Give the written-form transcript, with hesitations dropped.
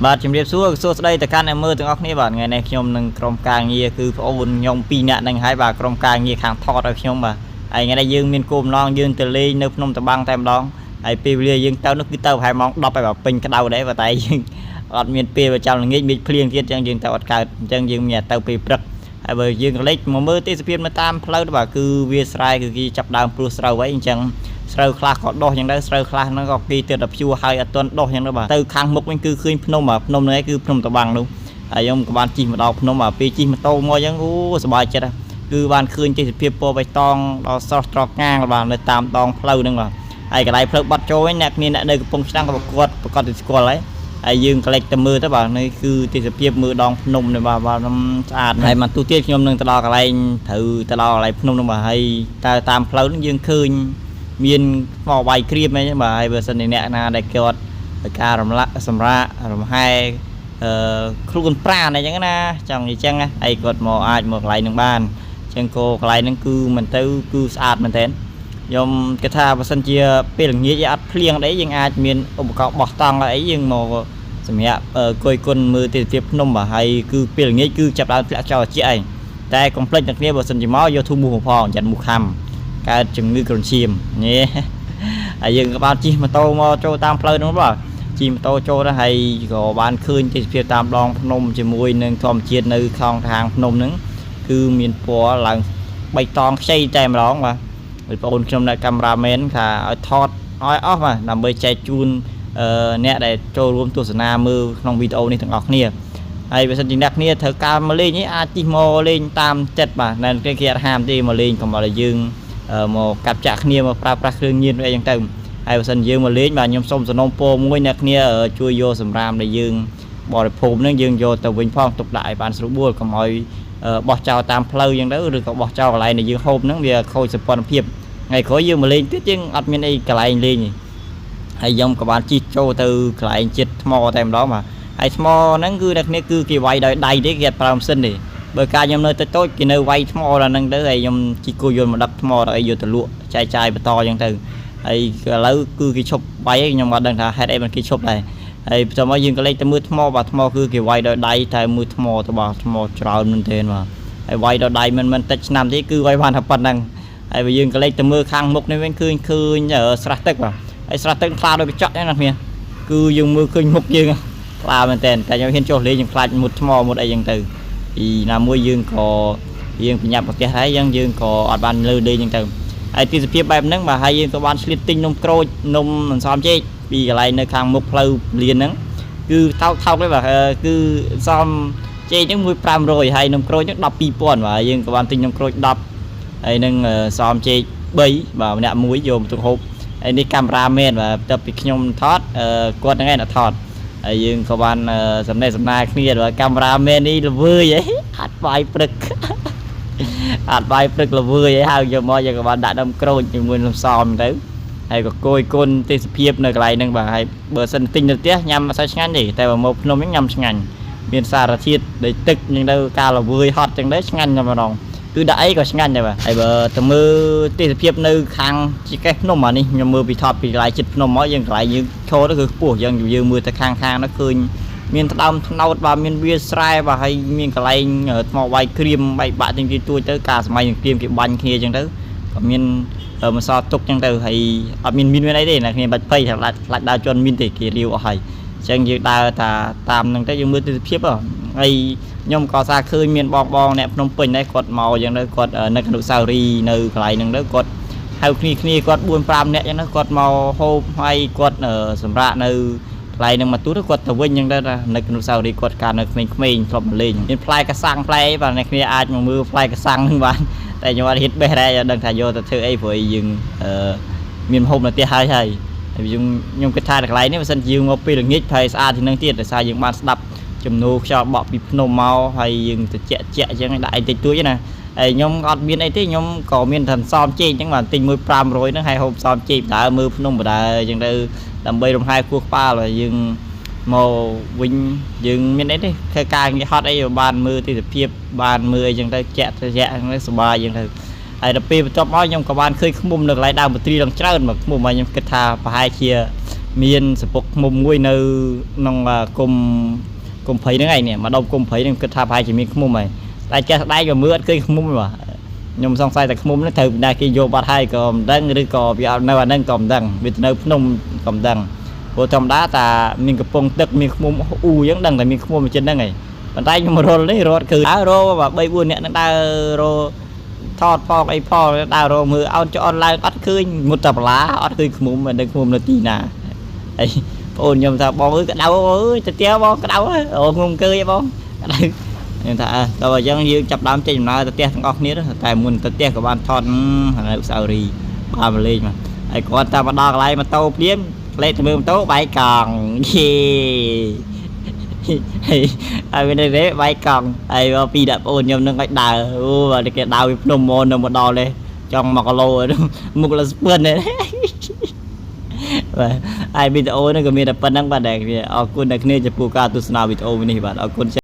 បាទជំរាបសួរស្ដីទៅកាន់អ្នកមើលទាំងអស់គ្នាបាទថ្ងៃនេះខ្ញុំនឹងក្រុមការងារគឺប្អូនខ្ញុំ2នាក់នឹងហើយបាទក្រុមការងារខាងថតឲ្យខ្ញុំបាទហើយថ្ងៃនេះយើងមានគោលបំណងយើងទៅលេងនៅភ្នំតាបាំងតែម្ដងហើយពេលវេលាយើងទៅនោះគឺទៅប្រហែលម៉ោង10ហើយបាទពេញក្តៅដែរតែយើងអត់មានពេលចាំល្ងាចមានភ្លៀងទៀតអញ្ចឹងយើងទៅអត់កើតអញ្ចឹងយើងមានទៅពេលព្រឹកហើយបើយើងក៏លេចមកមើលទេសភាពនៅតាមផ្លូវបាទគឺវាស្រែគឺគេចាប់ដើមព្រោះស្រូវហើយអញ្ចឹងស្រូវខ្លះក៏ដុះយ៉ាងដែរស្រូវខ្លះហ្នឹងក៏គេទៀតតែព្យួរហើយអត់ទាន់ដុះយ៉ាងដែរបាទទៅខាងមុខវិញគឺឃើញភ្នំភ្នំហ្នឹងគឺភ្នំតាបាំងនោះហើយខ្ញុំក៏បានជិះមកដល់ភ្នំពេលជិះម៉ូតូមកអញ្ចឹងអូសប្បាយចិត្តគឺបានឃើញទេសភាពពណ៌បៃតងដល់ស្រស់ត្រកាងបាទនៅតាមដងផ្លូវហ្នឹងបាទហើយកន្លែងផ្លូវបាត់ចូលវិញអ្នកគ្នាអ្នកនៅកំពង់ឆ្នាំងក៏ប្រកបទៅស្គាល់ហើយយើងក៏លេចទៅមើលទៅបាទនេះគឺទេសភាពមើលដងភ្នំនេះបាទស្អាតហើយមកទូទៀតខ្ញុំនឹងទៅដល់កន្លែងត្រូវទៅដល់កន្លែងភ្នំនោះបាទហើយតាមផ្លូវហ្នឹងយើងឃើញមានថ្មវាយក្រៀមអីបាទហើយបើសិនជាអ្នកណាដែលគាត់ការរំលាក់សម្រាប់រំហែខ្លួនប្រាណអីចឹងណាចង់និយាយចឹងហើយគាត់មកអាចមកកន្លែងនឹងបានចឹងក៏កន្លែងហ្នឹងគឺមិនទៅគឺស្អាតមែនទែនខ្ញុំគិតថាបើសិនជាពេលល្ងាចអត់ភ្លៀងអីយើងអាចមានឧបករណ៍បោះតង់អីយើងមកសម្រាប់គយគុណមើលទេសភាពភ្នំបាទហើយគឺពេលល្ងាចគឺចាប់ដើមធ្លាក់ចោលជាឯងតែកុំភ្លេចអ្នកគ្នាបើសិនជាមកយកធូមូសផងចាត់មូសខំកើតជំងឺគ្រុនឈាមនេះហើយយើងក៏បានជិះម៉ូតូមកចូលតាមផ្លូវនោះបាទជិះម៉ូតូចូលទៅហើយក៏បានឃើញទេសភាពតាមដងភ្នំជាមួយនឹងធម្មជាតិនៅខាងភ្នំហ្នឹងគឺមានពណ៌ឡើងបៃតងខ្ចីតែម្ដងបាទបងប្អូនខ្ញុំអ្នកកាមេរ៉ាមែនថាឲ្យថតឲ្យអស់បាទដើម្បីចែកជូនអ្នកដែលចូលរួមទស្សនាមើលក្នុងវីដេអូនេះទាំងអស់គ្នាហើយបើសិនជាអ្នកគ្នាត្រូវការមកលេងនេះអាចជិះមកលេងតាមចិត្តបាទនៅគេអត់ហាមទេមកលេងកុំឲ្យយើងមកកាប់ចាក់គ្នាមកប្រើប្រាស់គ្រឿងញៀនអីចឹងទៅហើយបើសិនយើងមកលេងបាទខ្ញុំសូមសំណូមពរមួយអ្នកគ្នាជួយយកសម្រាមដែលយើងបរិភោគនឹងយើងយកទៅវិញផងទុកដាក់ឲ្យបានស្រួលបួលកុំឲ្យបោះចោលតាមផ្លូវចឹងទៅឬក៏បោះចោលកន្លែងដែលយើងហូបហ្នឹងវាខូចសោភ័ណភាពថ្ងៃក្រោយយើងមកលេងទៀតយើងអត់មានអីកន្លែងលេងទេហើយខ្ញុំក៏បានជិះចូលទៅកន្លែងចិត្តថ្មតែម្ដងបាទហើយថ្មហ្នឹងគឺអ្នកគ្នាគឺគេវាយដោយដៃទេគេអត់ប្រើម៉ាស៊ីនទេបើការខ្ញុំនៅតូចគេនៅវាយថ្មដល់ហ្នឹងទៅហើយខ្ញុំជិះគោយន្តមកដឹកថ្មដល់ឲ្យយកទៅលក់ចែកចាយបន្តចឹងទៅហើយឥឡូវគឺគេឈប់វាយខ្ញុំអត់ដឹងថាហេតុអីមិនគេឈប់ដែរហើយបន្ទាប់មកយើងក៏លេចទៅមើលថ្មបាទថ្មគឺគេវាយដោយដៃតែមើលថ្មទៅបាទថ្មច្រើនមែនទែនបាទហើយវាយដោយដៃមិនតិចឆ្នាំទេគឺវាយបានតែប៉ុណ្្នឹងហើយបើយើងក៏លេចទៅមើលខាងមុខនេះវិញឃើញស្រះទឹកបាទហើយស្រះទឹកខ្លាដោយកញ្ចក់ហ្នឹងណាគ្នាគឺយើងមើលឃើញមុខយើងខ្លាមែនទែនតែខ្ញុំហ៊ានចុះលេងខ្ញុំខ្លាចមុតថ្មមុតអីចឹងទៅពីណាមួយយើងក៏យើងប្រញាប់ប្រទះហើយយើងក៏អត់បានលើលេងចឹងទៅហើយទេសភាពបែបហ្នឹងបាទហើយយើងក៏បានឆ្លៀតទិញនំក្រូចនំអន្សមចេកពីកន្លែងនៅខាងមុខផ្លូវលៀនហ្នឹងគឺថោកទេបាទគឺសមចេកហ្នឹង1500ហើយនំក្រូចហ្នឹង12000បាទយើងក៏បានទិញនំក្រូច10ហើយនឹងសមចេក3បាទម្នាក់មួយយកមកទុកហូបហើយនេះកាមេរ៉ាមែនបាទបន្ទាប់ពីខ្ញុំថតគាត់ហ្នឹងឯងថតហើយយើងក៏បានសំណេះសំណាលគ្នាបាទកាមេរ៉ាមែននេះល្វើយហីអត់បាយព្រឹកអត់បាយព្រឹកល្វើយហីហើយយកមកយើងក៏បានដាក់នំក្រូចជាមួយនំសមទៅហើយក៏គយគុណទេសភាពនៅកន្លែងហ្នឹងបាទហើយបើសិនទិញទៅផ្ទះញ៉ាំអត់សូវឆ្ងាញ់ទេតែបើមកភ្នំវិញញ៉ាំឆ្ងាញ់មានសារធាតុដូចទឹកអញ្ចឹងទៅការល្វើយហត់អញ្ចឹងទៅឆ្ងាញ់តែម្ដងគឺដាក់អីក៏ឆ្ងាញ់ដែរបាទហើយបើទៅមើលទេសភាពនៅខាងជាកេះភ្នំអានេះខ្ញុំមើលពីថតពីកន្លែងជិតភ្នំមកយើងកន្លែងយើងឈរទៅគឺខ្ពស់យើងមើលទៅខាងនោះឃើញមានថ្នោតបាទមានវាស្រែបាទហើយមានកន្លែងថ្មវាយក្រៀមបែកបាក់ទាំងទីទួយទៅការសម័យនឹងក្រៀមគេបាញ់គ្នាអញ្ចឹងទៅក៏មានម្សៅទុកអញ្ចឹងទៅហើយអត់មានអីទេណាគ្នាបាច់ភ័យថាខ្លាចដើរជន់មានទេគេរាវអស់ហើយអញ្ចឹងយើងដើរថាតាមហ្នឹងទៅយើងមើលទេសភាពហើយខ្ញុំក៏សារឃើញមានបងអ្នកភ្នំពេញដែរគាត់មកអញ្ចឹងទៅគាត់នៅអនុស្សាវរីយ៍នៅកន្លែងហ្នឹងទៅគាត់ហៅគ្នាគាត់4 5នាក់អញ្ចឹងទៅគាត់មកហូបហើយគាត់សម្រាប់នៅកន្លែងហ្នឹងមកទូទៅគាត់ទៅវិញអញ្ចឹងទៅនៅអនុស្សាវរីយ៍គាត់កាលនៅក្មេងៗធ្លាប់មកលេងមានផ្លែកសាំងផ្លែអីបាទអ្នកគ្នាអាចមកមើលផ្លែកសាំងហ្នឹងបានតែខ្ញុំអត់ហ៊ានបេះដែរដឹងថាយកទៅធ្វើអីព្រោះយើងមានហូបនៅផ្ទះហើយខ្ញុំគិតថាកន្លែងនេះបើសិនជាយើងមកពេលល្ងាចប្រហែលស្អាតជាងនឹងទៀតដោយសារយើងបានស្ដាប់ចំនួនខ្យល់បក់ពីភ្នំមកហើយយើងទៅជាក់អញ្ចឹងដាក់អីតិចតួចណាហើយខ្ញុំអត់មានអីទេខ្ញុំក៏មានតែសមចេកអញ្ចឹងបាទទិញមួយ500ហ្នឹងហើយហូបសមចេកដើរមើលភ្នំបដើអញ្ចឹងទៅដើម្បីរំហាយខួរក្បាលហើយយើងមកវិញយើងមានអីទេធ្វើការងារហត់អីបានមើលទេសភាពបានមើលអីចឹងទៅជាក់ហ្នឹងសុបាយអញ្ចឹងទៅហើយដល់ពេលបន្ទាប់មកខ្ញុំក៏បានឃើញឃុំនៅកន្លែងដើមមន្ត្រីឡើងច្រើនមកឃុំមកខ្ញុំគិតថាប្រហែលជា miền sập bọc mồm nguôi nơi nông cùng thấy nữa ngày nè mà đâu cùng thấy nên cứ tháp hai chỉ miền mồm mày đại cha đại rồi mưa cây mồm mà nhom xong sai tại mồm nó thử đại kia vô ba hai còn đang đi cò bị nơi đang còn đang bị nơi nông còn đang bộ trong đá ta miền cặp bông tức miền mồm vẫn đang tại miền mồm trên đó ngày bàn tay nhưng mà rồi đấy rồi cứ đá rồi và bay buồn nè nó ta rồi thọt phò cái phò đào rồi mưa ao cho online bắt khơi một tập lá bắt khơi mồm mà đừng mồm nó tì nà ấy ôn nhom sao bong cái đau ơi tía bong cái đau ôn không cười bong nên ta tao chẳng như chập đám trên nó tía thằng óc nít tại muốn tía của bạn thọt hàng sao đi ba mà lên mà ai con ta mà đo lại mà tao điếm lên từ mưa tao bay còn ai bên đây đấy bay còn ai vào pi đạp ôn nhom nó cái đào và cái đào nôm môn nó một đò lên trong mà có lô rồi một là spin này ai video nóก็มีแต่ปนังบาดแดกเนี่ยเอาคุณนักเนี่ยจะปูกาตุสนาวิดีโอนี่บาดเอาคุณ